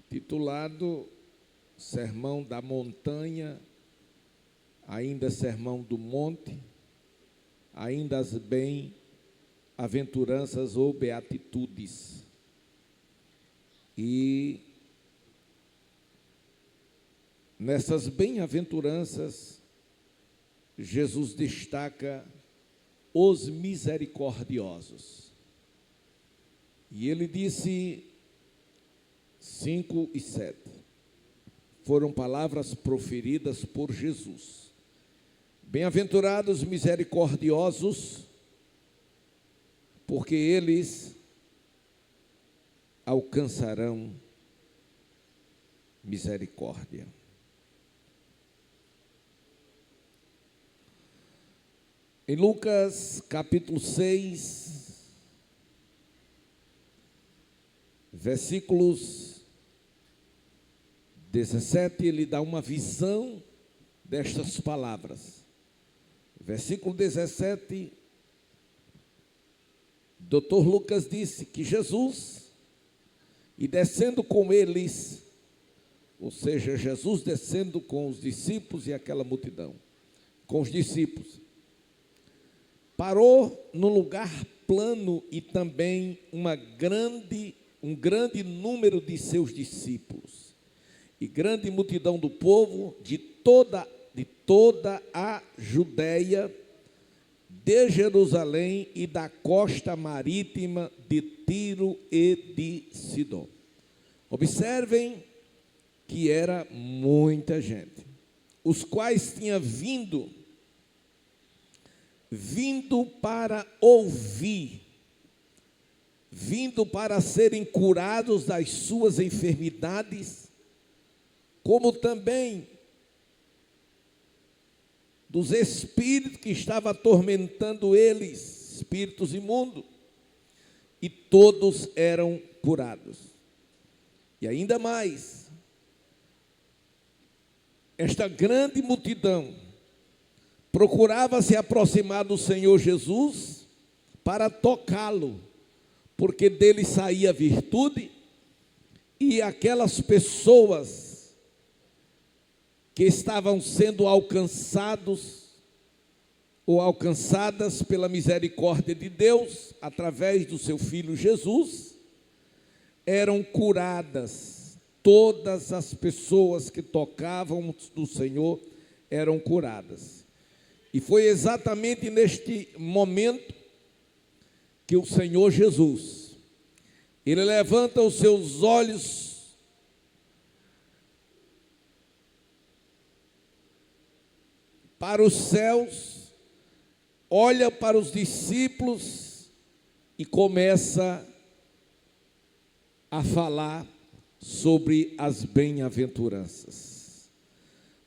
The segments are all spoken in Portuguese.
titulado Sermão da Montanha, ainda Sermão do Monte, ainda as bem-aventuranças ou beatitudes. E nessas bem-aventuranças, Jesus destaca os misericordiosos. E ele disse 5 e 7. Foram palavras proferidas por Jesus. Bem-aventurados misericordiosos, porque eles alcançarão misericórdia. Em Lucas capítulo 6, versículos 17, ele dá uma visão destas palavras. Versículo 17, Dr. Lucas disse que Jesus, e descendo com eles, ou seja, Jesus descendo com os discípulos e aquela multidão, com os discípulos, parou num lugar plano e também um grande número de seus discípulos e grande multidão do povo de toda a Judeia, de Jerusalém e da costa marítima de Tiro e de Sidom. Observem que era muita gente, os quais tinham vindo para ouvir, vindo para serem curados das suas enfermidades, como também dos espíritos que estavam atormentando eles, espíritos imundos, e todos eram curados. E ainda mais, esta grande multidão procurava se aproximar do Senhor Jesus para tocá-lo, porque dele saía virtude, e aquelas pessoas que estavam sendo alcançados ou alcançadas pela misericórdia de Deus, através do seu Filho Jesus, eram curadas. Todas as pessoas que tocavam do Senhor eram curadas. E foi exatamente neste momento que o Senhor Jesus, ele levanta os seus olhos para os céus, olha para os discípulos e começa a falar sobre as bem-aventuranças.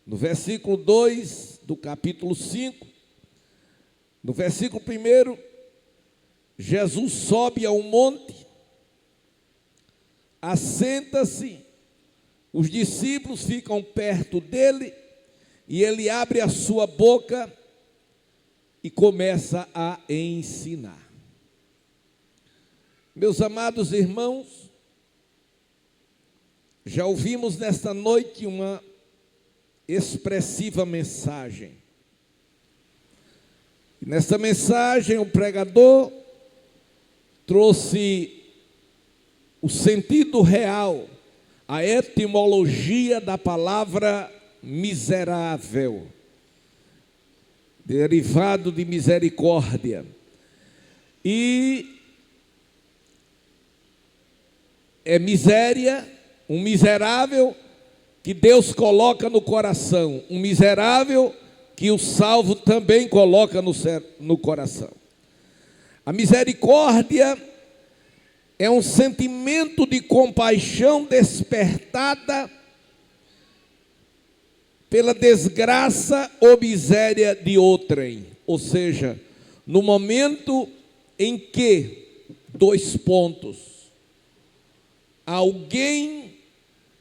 No versículo 2 do capítulo 5, no versículo 1, Jesus sobe ao monte, assenta-se, os discípulos ficam perto dele, e ele abre a sua boca e começa a ensinar. Meus amados irmãos, já ouvimos nesta noite uma expressiva mensagem. E nesta mensagem o pregador trouxe o sentido real, a etimologia da palavra miserável, derivado de misericórdia. E é miséria, um miserável que Deus coloca no coração, um miserável que o salvo também coloca no coração. A misericórdia é um sentimento de compaixão despertada pela desgraça ou miséria de outrem, ou seja, no momento em que, 2 pontos, alguém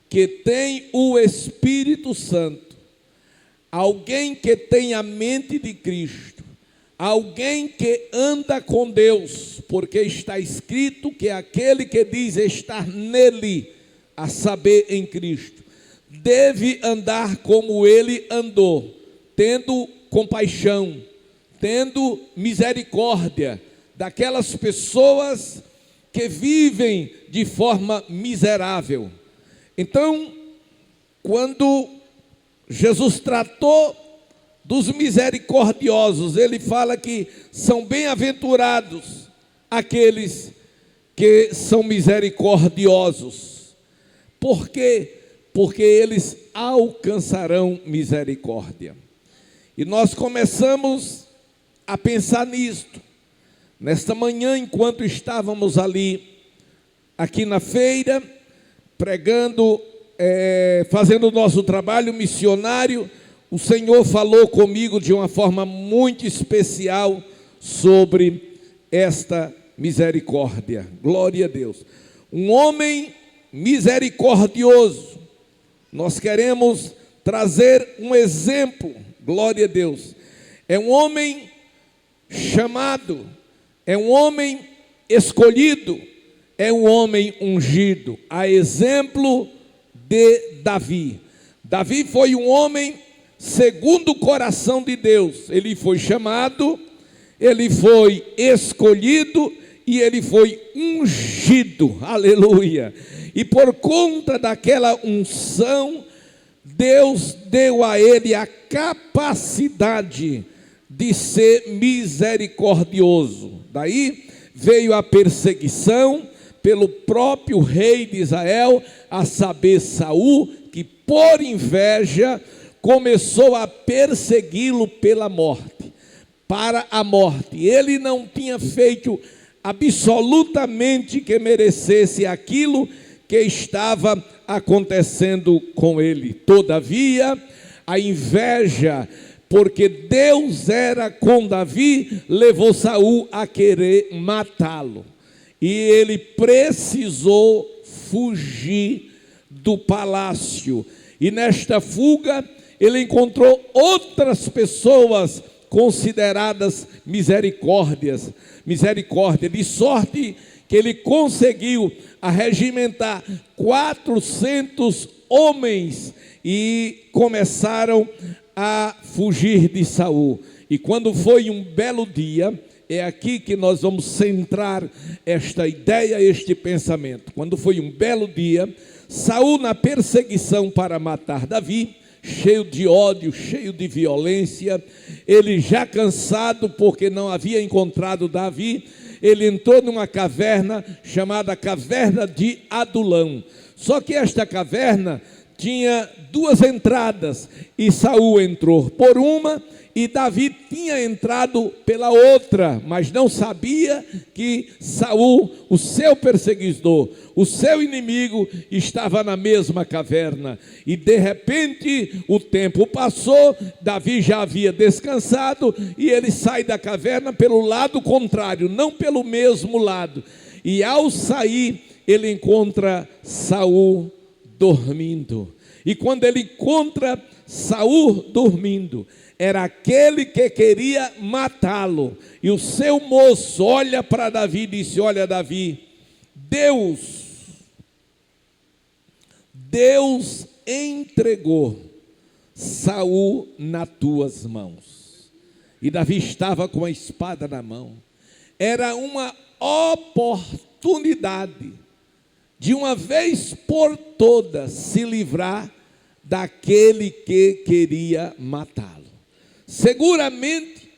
que tem o Espírito Santo, alguém que tem a mente de Cristo, alguém que anda com Deus, porque está escrito que aquele que diz estar nele, a saber, em Cristo, deve andar como ele andou, tendo compaixão, tendo misericórdia daquelas pessoas que vivem de forma miserável. Então, quando Jesus tratou dos misericordiosos, ele fala que são bem-aventurados aqueles que são misericordiosos. Por quê? Porque eles alcançarão misericórdia. E nós começamos a pensar nisto. Nesta manhã, enquanto estávamos aqui na feira, pregando, fazendo o nosso trabalho missionário, o Senhor falou comigo de uma forma muito especial sobre esta misericórdia. Glória a Deus. Um homem misericordioso. Nós queremos trazer um exemplo, glória a Deus. É um homem chamado, é um homem escolhido, é um homem ungido, a exemplo de Davi. Davi foi um homem segundo o coração de Deus. Ele foi chamado, ele foi escolhido e ele foi ungido, aleluia. E por conta daquela unção, Deus deu a ele a capacidade de ser misericordioso. Daí veio a perseguição pelo próprio rei de Israel, a saber, Saul, que por inveja começou a persegui-lo pela morte, para a morte. Ele não tinha feito absolutamente que merecesse aquilo que estava acontecendo com ele. Todavia, a inveja, porque Deus era com Davi, levou Saul a querer matá-lo. E ele precisou fugir do palácio. E nesta fuga, ele encontrou outras pessoas consideradas misericórdia, de sorte que ele conseguiu arregimentar 400 homens e começaram a fugir de Saul. E quando foi um belo dia, é aqui que nós vamos centrar esta ideia, este pensamento. Quando foi um belo dia, Saul, na perseguição para matar Davi, cheio de ódio, cheio de violência, ele já cansado porque não havia encontrado Davi, ele entrou numa caverna chamada Caverna de Adulão. Só que esta caverna tinha duas entradas, e Saul entrou por uma, e Davi tinha entrado pela outra, mas não sabia que Saul, o seu perseguidor, o seu inimigo, estava na mesma caverna. E de repente o tempo passou, Davi já havia descansado, e ele sai da caverna pelo lado contrário, não pelo mesmo lado. E ao sair, ele encontra Saul dormindo. E quando ele encontra Saul dormindo, era aquele que queria matá-lo. E o seu moço olha para Davi e disse: olha, Davi, Deus entregou Saul nas tuas mãos. E Davi estava com a espada na mão. Era uma oportunidade de uma vez por todas se livrar daquele que queria matá-lo. Seguramente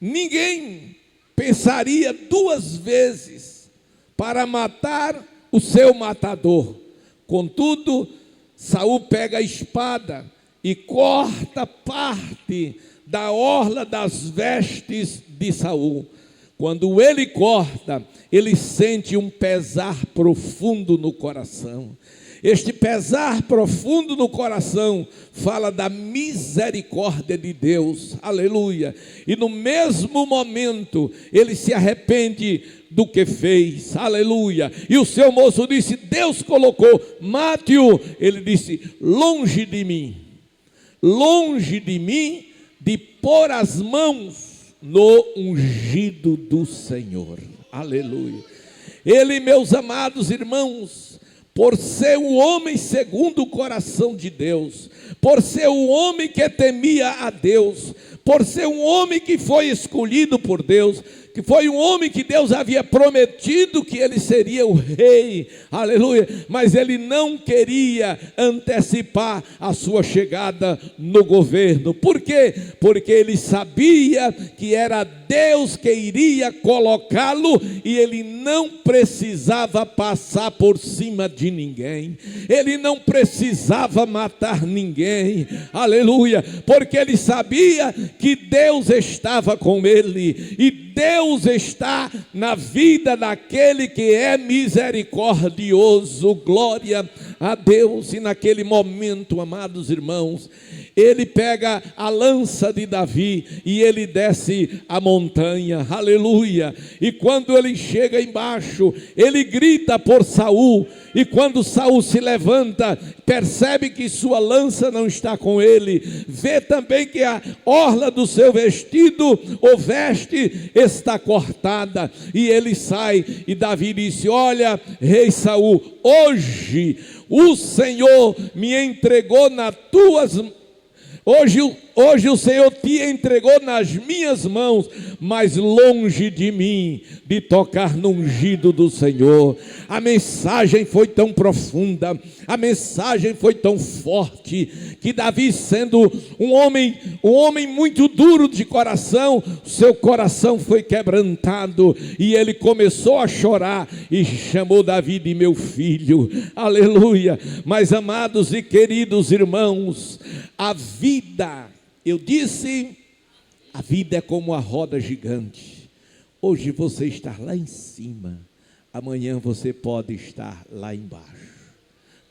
ninguém pensaria duas vezes para matar o seu matador. Contudo, Saul pega a espada e corta parte da orla das vestes de Saul. Quando ele corta, ele sente um pesar profundo no coração. Este pesar profundo no coração fala da misericórdia de Deus, aleluia. E no mesmo momento, ele se arrepende do que fez, aleluia. E o seu moço disse: Deus colocou, mate-o. Ele disse: longe de mim de pôr as mãos no ungido do Senhor, aleluia. Ele, meus amados irmãos, por ser um homem segundo o coração de Deus, por ser um homem que temia a Deus, por ser um homem que foi escolhido por Deus, que foi um homem que Deus havia prometido que ele seria o rei, aleluia, mas ele não queria antecipar a sua chegada no governo. Por quê? Porque ele sabia que era Deus que iria colocá-lo e ele não precisava passar por cima de ninguém, ele não precisava matar ninguém, aleluia, porque ele sabia que Deus estava com ele, e Deus está na vida daquele que é misericordioso, glória a Deus. E naquele momento, amados irmãos, ele pega a lança de Davi e ele desce a montanha, aleluia, e quando ele chega embaixo, ele grita por Saul, e quando Saul se levanta, percebe que sua lança não está com ele, vê também que a orla do seu vestido, ou veste, está cortada, e ele sai, e Davi disse: olha, rei Saul, hoje o Senhor me entregou nas tuas mãos. Hoje o Senhor te entregou nas minhas mãos, mas longe de mim de tocar no ungido do Senhor. A mensagem foi tão profunda, a mensagem foi tão forte, que Davi, sendo um homem muito duro de coração, seu coração foi quebrantado, e ele começou a chorar, e chamou Davi de meu filho, aleluia. Mas amados e queridos irmãos, a vida, eu disse, a vida é como a roda gigante. Hoje você está lá em cima, amanhã você pode estar lá embaixo.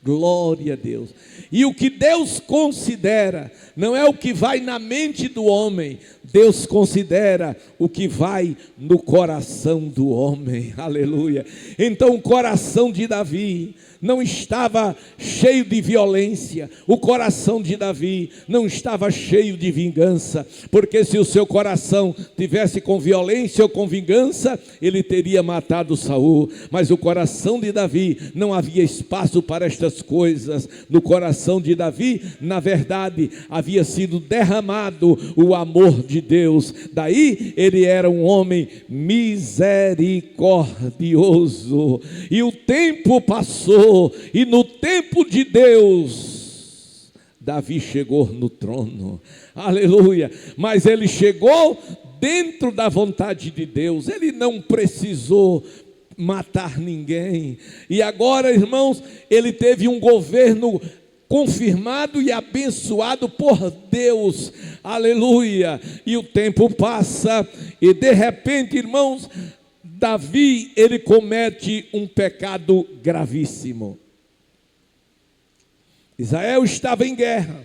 Glória a Deus. E o que Deus considera não é o que vai na mente do homem, Deus considera o que vai no coração do homem, aleluia. Então o coração de Davi não estava cheio de violência, o coração de Davi não estava cheio de vingança, porque se o seu coração tivesse com violência ou com vingança, ele teria matado Saul. Mas o coração de Davi não havia espaço para estas coisas. No coração de Davi, na verdade, havia sido derramado o amor de Deus. Daí ele era um homem misericordioso. E o tempo passou, e no tempo de Deus, Davi chegou no trono, aleluia. Mas ele chegou dentro da vontade de Deus, ele não precisou matar ninguém. E agora, irmãos, ele teve um governo confirmado e abençoado por Deus, aleluia. E o tempo passa, e de repente, irmãos, Davi, ele comete um pecado gravíssimo. Israel estava em guerra,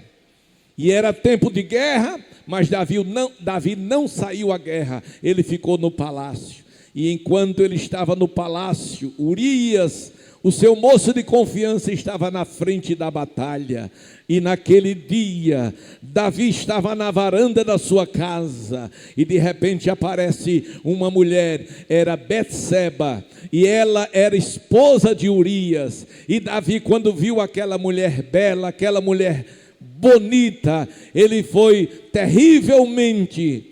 e era tempo de guerra, mas Davi não saiu à guerra, ele ficou no palácio. E enquanto ele estava no palácio, Urias, o seu moço de confiança, estava na frente da batalha. E naquele dia, Davi estava na varanda da sua casa, e de repente aparece uma mulher, era Betseba, e ela era esposa de Urias. E Davi, quando viu aquela mulher bela, aquela mulher bonita, ele foi terrivelmente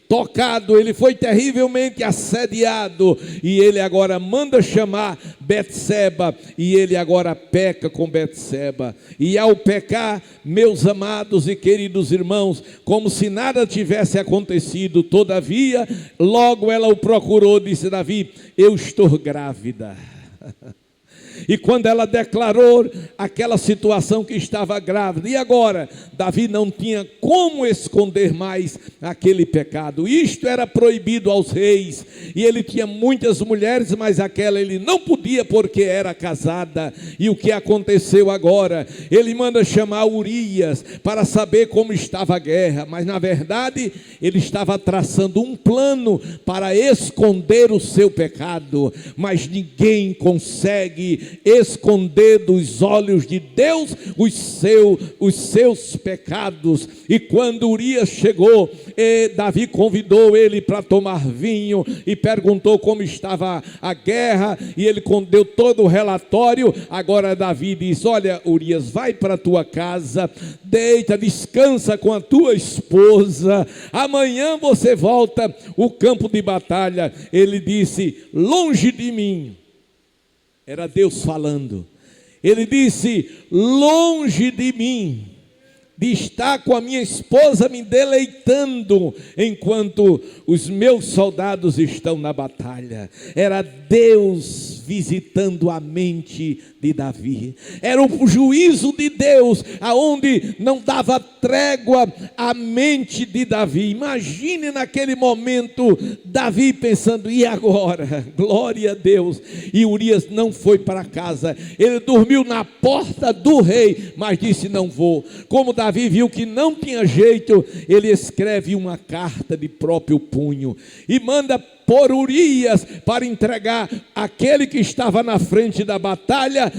tocado, ele foi terrivelmente assediado, e ele agora manda chamar Betseba, e ele agora peca com Betseba. E ao pecar, meus amados e queridos irmãos, como se nada tivesse acontecido, todavia, logo ela o procurou, disse: Davi, eu estou grávida. E quando ela declarou aquela situação que estava grávida, e agora? Davi não tinha como esconder mais aquele pecado. Isto era proibido aos reis, e ele tinha muitas mulheres, mas aquela ele não podia porque era casada. E o que aconteceu agora? Ele manda chamar Urias para saber como estava a guerra, mas na verdade ele estava traçando um plano para esconder o seu pecado, mas ninguém consegue esconder dos olhos de Deus os seus pecados. E quando Urias chegou, Davi convidou ele para tomar vinho e perguntou como estava a guerra, e ele deu todo o relatório. Agora Davi disse: olha, Urias, vai para a tua casa, deita, descansa com a tua esposa, amanhã você volta o campo de batalha. Ele disse: longe de mim, era Deus falando, ele disse: longe de mim de estar com a minha esposa me deleitando enquanto os meus soldados estão na batalha. Era Deus visitando a mente de Davi, era o juízo de Deus, aonde não dava trégua à mente de Davi. Imagine naquele momento, Davi pensando: e agora? Glória a Deus. E Urias não foi para casa, ele dormiu na porta do rei, mas disse: não vou. Como Davi viu que não tinha jeito, ele escreve uma carta de próprio punho e manda por Urias para entregar aquele que estava na frente da batalha,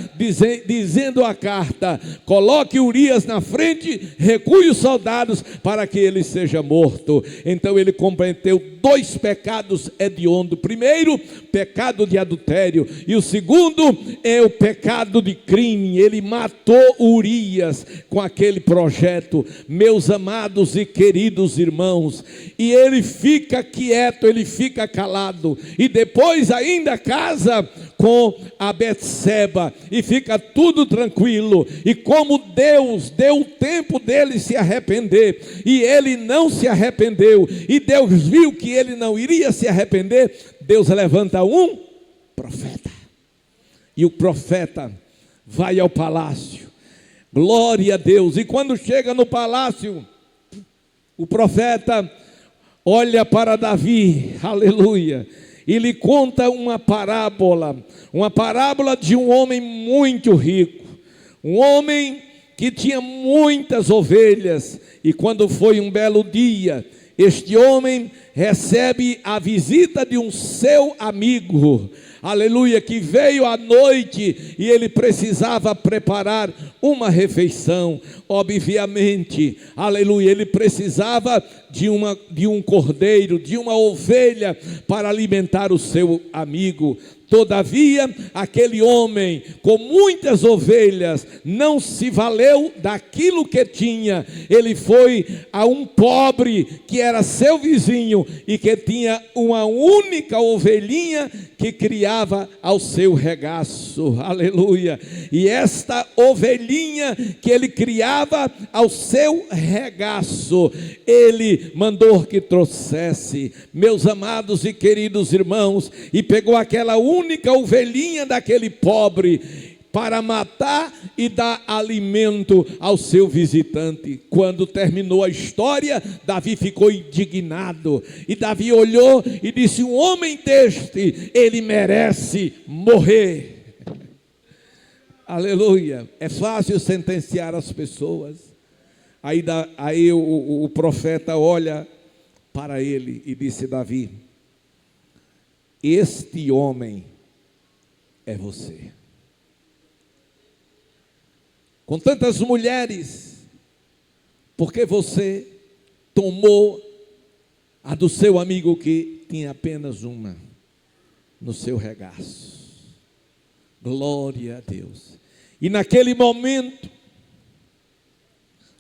dizendo a carta: coloque Urias na frente, recue os soldados para que ele seja morto. Então ele cometeu 2 pecados hediondos: primeiro, pecado de adultério, e o segundo é o pecado de crime. Ele matou Urias com aquele projeto, meus amados e queridos irmãos. E ele fica quieto, ele fica calado, e depois ainda casa com a Betseba, e fica tudo tranquilo. E como Deus deu o tempo dele se arrepender, e ele não se arrependeu, e Deus viu que ele não iria se arrepender, Deus levanta um profeta, e o profeta vai ao palácio. Glória a Deus. E quando chega no palácio, o profeta olha para Davi, aleluia, e lhe conta uma parábola de um homem muito rico, um homem que tinha muitas ovelhas. E quando foi um belo dia, este homem recebe a visita de um seu amigo, aleluia, que veio à noite e ele precisava preparar uma refeição. Obviamente, aleluia, ele precisava de um cordeiro, de uma ovelha para alimentar o seu amigo. Todavia, aquele homem com muitas ovelhas não se valeu daquilo que tinha. Ele foi a um pobre que era seu vizinho e que tinha uma única ovelhinha que criava ao seu regaço, aleluia. E esta ovelhinha que ele criava ao seu regaço, ele mandou que trouxesse, meus amados e queridos irmãos, e pegou aquela única ovelhinha daquele pobre para matar e dar alimento ao seu visitante. Quando terminou a história, Davi ficou indignado, e Davi olhou e disse: um homem deste, ele merece morrer. Aleluia. É fácil sentenciar as pessoas. Aí o profeta olha para ele e disse: Davi, este homem é você. Com tantas mulheres, porque você tomou a do seu amigo que tinha apenas uma no seu regaço? Glória a Deus. E naquele momento,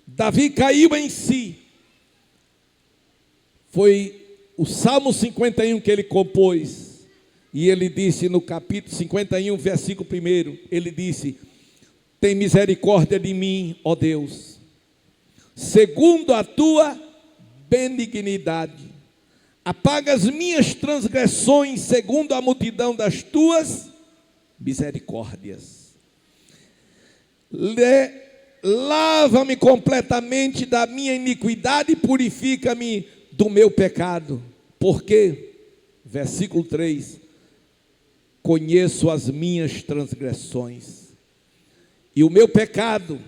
Davi caiu em si. Foi o Salmo 51 que ele compôs, e ele disse no capítulo 51, versículo 1, ele disse: tem misericórdia de mim, ó Deus, segundo a tua benignidade, apaga as minhas transgressões segundo a multidão das tuas misericórdias. Lava-me completamente da minha iniquidade e purifica-me do meu pecado, porque, versículo 3, conheço as minhas transgressões, e o meu pecado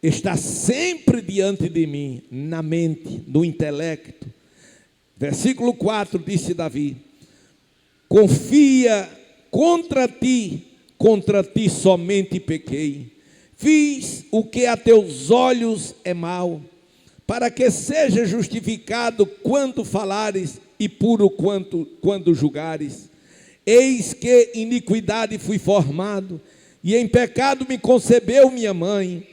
está sempre diante de mim, na mente, no intelecto. Versículo 4, disse Davi: confia contra ti contra ti somente pequei. Fiz o que a teus olhos é mal, para que seja justificado quando falares e puro quando julgares. Eis que iniquidade fui formado, e em pecado me concebeu minha mãe.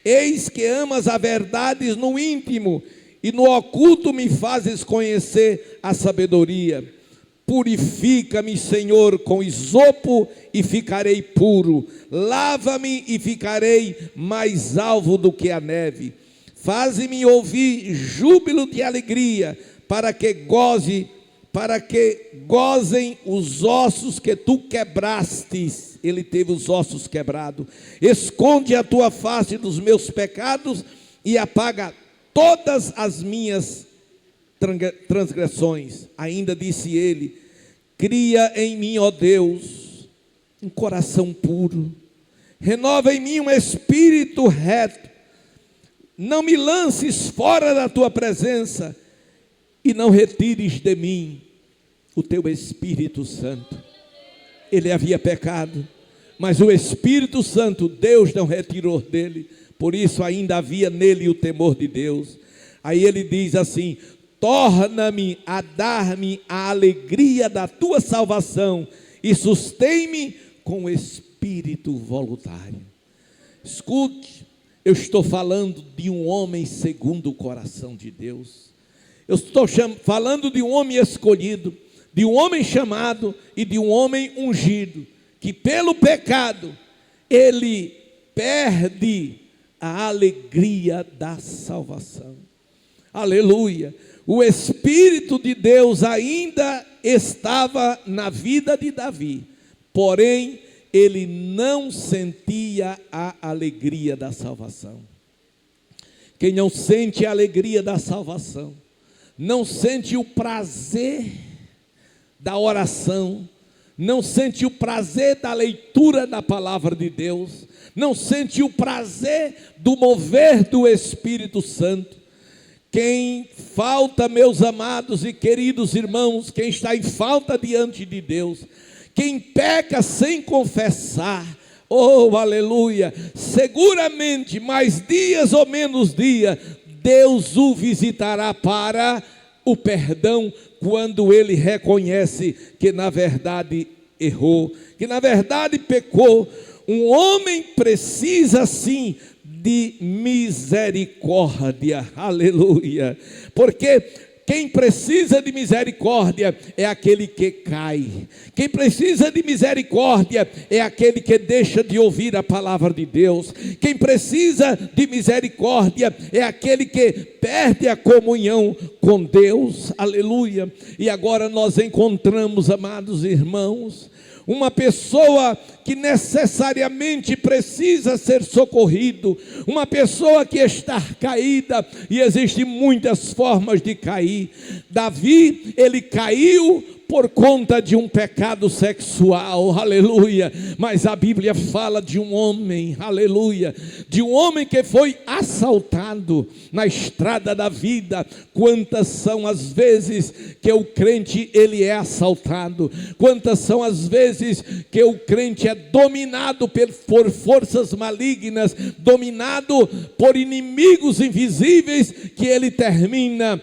Eis que amas a verdade no íntimo, e no oculto me fazes conhecer a sabedoria. Purifica-me, Senhor, com isopo e ficarei puro. Lava-me e ficarei mais alvo do que a neve. Faze-me ouvir júbilo de alegria, para que gozem os ossos que tu quebrastes. Ele teve os ossos quebrados. Esconde a tua face dos meus pecados e apaga todas as minhas transgressões. Ainda disse ele: cria em mim, ó Deus, um coração puro. Renova em mim um espírito reto. Não me lances fora da tua presença e não retires de mim o teu Espírito Santo. Ele havia pecado, mas o Espírito Santo Deus não retirou dele, por isso ainda havia nele o temor de Deus. Aí ele diz assim: torna-me a dar-me a alegria da tua salvação e sustém-me com o espírito voluntário. Escute, eu estou falando de um homem segundo o coração de Deus. Eu estou falando de um homem escolhido, de um homem chamado e de um homem ungido, que pelo pecado ele perde a alegria da salvação. Aleluia! O Espírito de Deus ainda estava na vida de Davi, porém ele não sentia a alegria da salvação. Quem não sente a alegria da salvação, não sente o prazer da oração, não sente o prazer da leitura da palavra de Deus, não sente o prazer do mover do Espírito Santo. Quem falta, meus amados e queridos irmãos, quem está em falta diante de Deus, quem peca sem confessar, oh aleluia, seguramente mais dias ou menos dia, Deus o visitará para o perdão, quando ele reconhece que na verdade errou, que na verdade pecou. Um homem precisa sim de misericórdia, aleluia, porque quem precisa de misericórdia é aquele que cai. Quem precisa de misericórdia é aquele que deixa de ouvir a palavra de Deus. Quem precisa de misericórdia é aquele que perde a comunhão com Deus. Aleluia. E agora nós encontramos, amados irmãos, uma pessoa que necessariamente precisa ser socorrido, uma pessoa que está caída, e existem muitas formas de cair. Davi, ele caiu por conta de um pecado sexual, aleluia, mas a Bíblia fala de um homem, aleluia, de um homem que foi assaltado na estrada da vida. Quantas são as vezes que o crente ele é assaltado, quantas são as vezes que o crente é dominado por forças malignas, dominado por inimigos invisíveis, que ele termina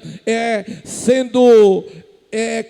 sendo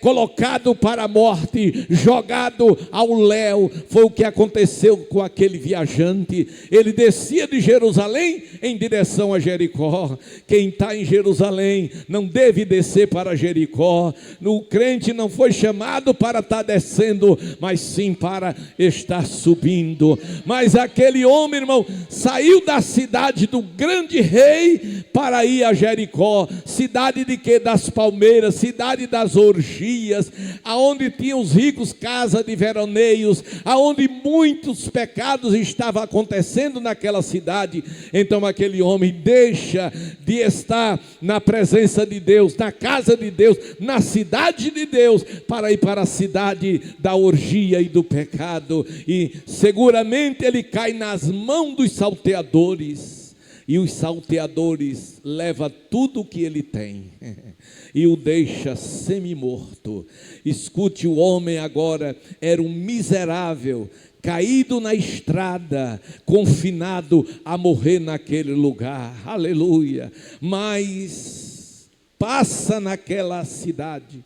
colocado para a morte, jogado ao léu. Foi o que aconteceu com aquele viajante. Ele descia de Jerusalém em direção a Jericó. Quem está em Jerusalém não deve descer para Jericó. O crente não foi chamado para estar descendo, mas sim para estar subindo. Mas aquele homem, irmão, saiu da cidade do grande rei para ir a Jericó. Cidade de quê? Das palmeiras, cidade das orgias, aonde tinham os ricos casa de veroneios, aonde muitos pecados estavam acontecendo naquela cidade. Então aquele homem deixa de estar na presença de Deus, na casa de Deus, na cidade de Deus, para ir para a cidade da orgia e do pecado, e seguramente ele cai nas mãos dos salteadores. E os salteadores levam tudo o que ele tem e o deixa semi-morto. Escute, o homem agora era um miserável caído na estrada, confinado a morrer naquele lugar, aleluia. Mas passa naquela cidade.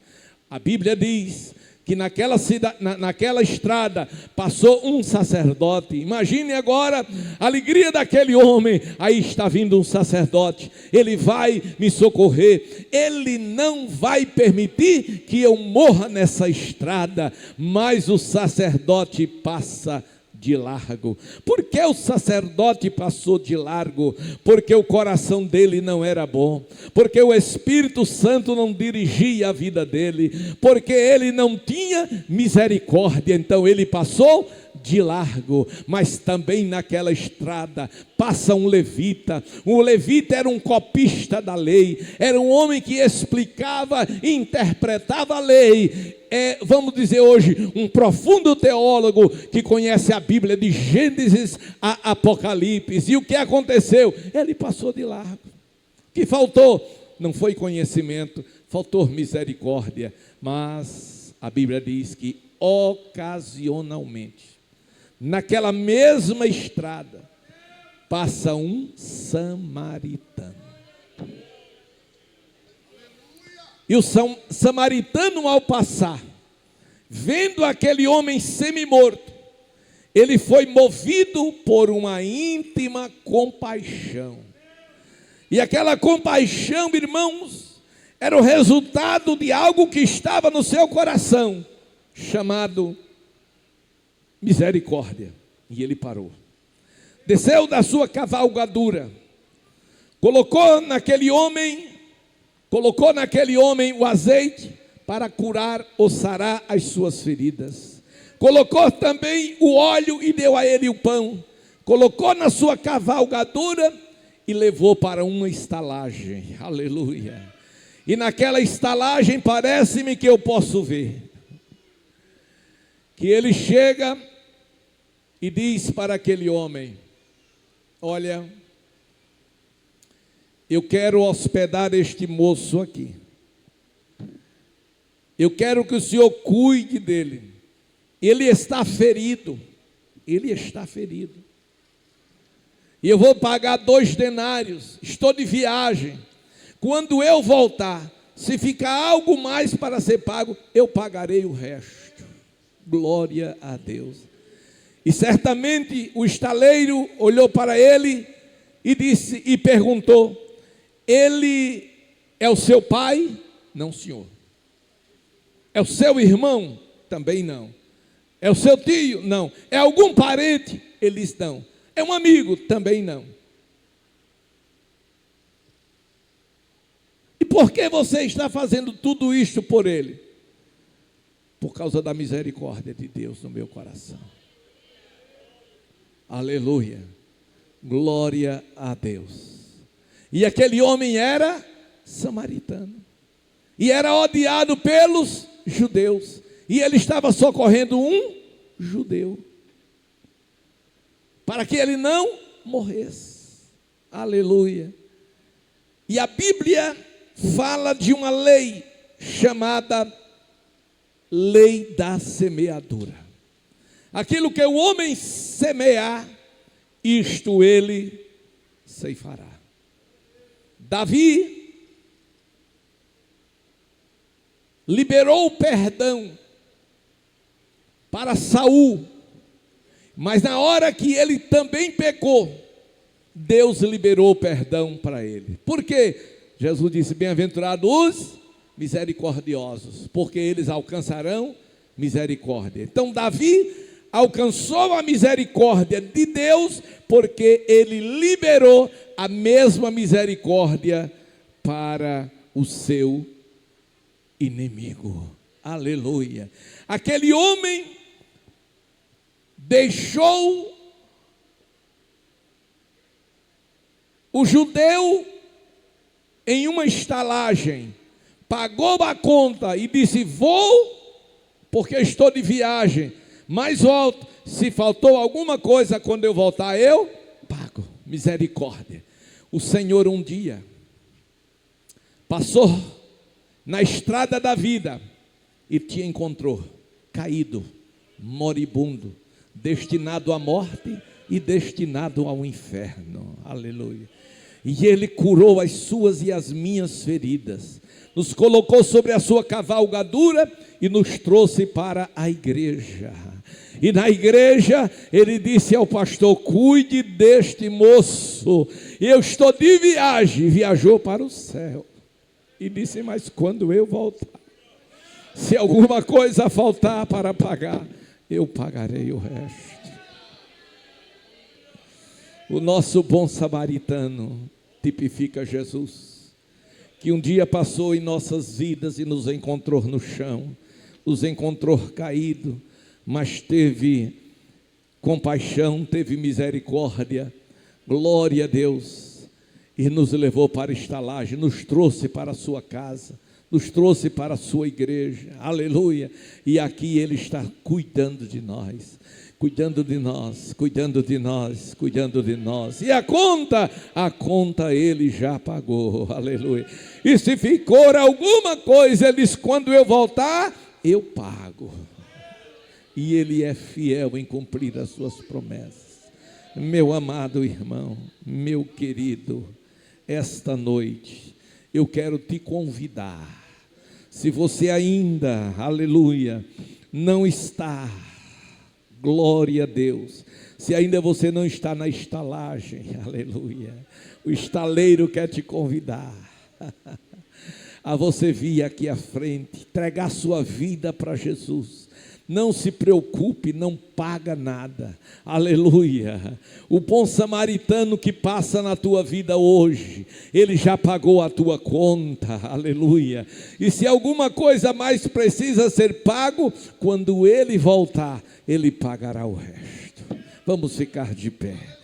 A Bíblia diz que naquela estrada passou um sacerdote. Imagine agora a alegria daquele homem. Aí está vindo um sacerdote, ele vai me socorrer, ele não vai permitir que eu morra nessa estrada. Mas o sacerdote passa de largo. Por que o sacerdote passou de largo? Porque o coração dele não era bom, porque o Espírito Santo não dirigia a vida dele, porque ele não tinha misericórdia, então ele passou de largo. Mas também naquela estrada passa um levita. O levita era um copista da lei, era um homem que explicava e interpretava a lei. Vamos dizer hoje, um profundo teólogo que conhece a Bíblia de Gênesis a Apocalipse. E o que aconteceu? Ele passou de largo. O que faltou? Não foi conhecimento, faltou misericórdia. Mas a Bíblia diz que ocasionalmente, naquela mesma estrada, passa um samaritano. E o samaritano, ao passar, vendo aquele homem semi-morto, ele foi movido por uma íntima compaixão. E aquela compaixão, irmãos, era o resultado de algo que estava no seu coração, chamado misericórdia. E ele parou, desceu da sua cavalgadura, colocou naquele homem o azeite para curar ou sarar as suas feridas. Colocou também o óleo e deu a ele o pão. Colocou na sua cavalgadura e levou para uma estalagem. Aleluia. E naquela estalagem, parece-me que eu posso ver que ele chega e diz para aquele homem: olha, eu quero hospedar este moço aqui. Eu quero que o Senhor cuide dele. Ele está ferido. Ele está ferido. E eu vou pagar 2 denários. Estou de viagem. Quando eu voltar, se ficar algo mais para ser pago, eu pagarei o resto. Glória a Deus. E certamente o estaleiro olhou para ele e disse, e perguntou: ele é o seu pai? Não, senhor. É o seu irmão? Também não. É o seu tio? Não. É algum parente? Ele disse: não. É um amigo? Também não. E por que você está fazendo tudo isto por ele? Por causa da misericórdia de Deus no meu coração. Aleluia. Glória a Deus. E aquele homem era samaritano. E era odiado pelos judeus. E ele estava socorrendo um judeu, para que ele não morresse. Aleluia. E a Bíblia fala de uma lei chamada lei da semeadura. Aquilo que o homem semear, isto ele ceifará. Davi liberou o perdão para Saul, mas na hora que ele também pecou, Deus liberou o perdão para ele. Por quê? Jesus disse: bem-aventurados os misericordiosos, porque eles alcançarão misericórdia. Então Davi alcançou a misericórdia de Deus, porque ele liberou a mesma misericórdia para o seu inimigo. Aleluia. Aquele homem deixou o judeu em uma estalagem, pagou a conta e disse: vou, porque estou de viagem, mas volto. Se faltou alguma coisa, quando eu voltar, eu pago. Misericórdia. O Senhor um dia passou na estrada da vida e te encontrou caído, moribundo, destinado à morte e destinado ao inferno. Aleluia. E ele curou as suas e as minhas feridas, nos colocou sobre a sua cavalgadura e nos trouxe para a igreja. E na igreja ele disse ao pastor: cuide deste moço, eu estou de viagem. Viajou para o céu e disse: mas quando eu voltar, se alguma coisa faltar para pagar, eu pagarei o resto. O nosso bom samaritano tipifica Jesus, que um dia passou em nossas vidas e nos encontrou no chão, nos encontrou caído, mas teve compaixão, teve misericórdia, glória a Deus, e nos levou para a estalagem, nos trouxe para a sua casa, nos trouxe para a sua igreja, aleluia. E aqui ele está cuidando de nós, cuidando de nós, cuidando de nós, cuidando de nós. E a conta ele já pagou, aleluia. E se ficou alguma coisa, ele diz: quando eu voltar, eu pago. E ele é fiel em cumprir as suas promessas. Meu amado irmão, meu querido, esta noite eu quero te convidar. Se você ainda, aleluia, não está, glória a Deus, se ainda você não está na estalagem, aleluia, o estaleiro quer te convidar a você vir aqui à frente, entregar sua vida para Jesus. Não se preocupe, não paga nada, aleluia. O bom samaritano que passa na tua vida hoje, ele já pagou a tua conta, aleluia. E se alguma coisa mais precisa ser pago, quando ele voltar, ele pagará o resto. Vamos ficar de pé.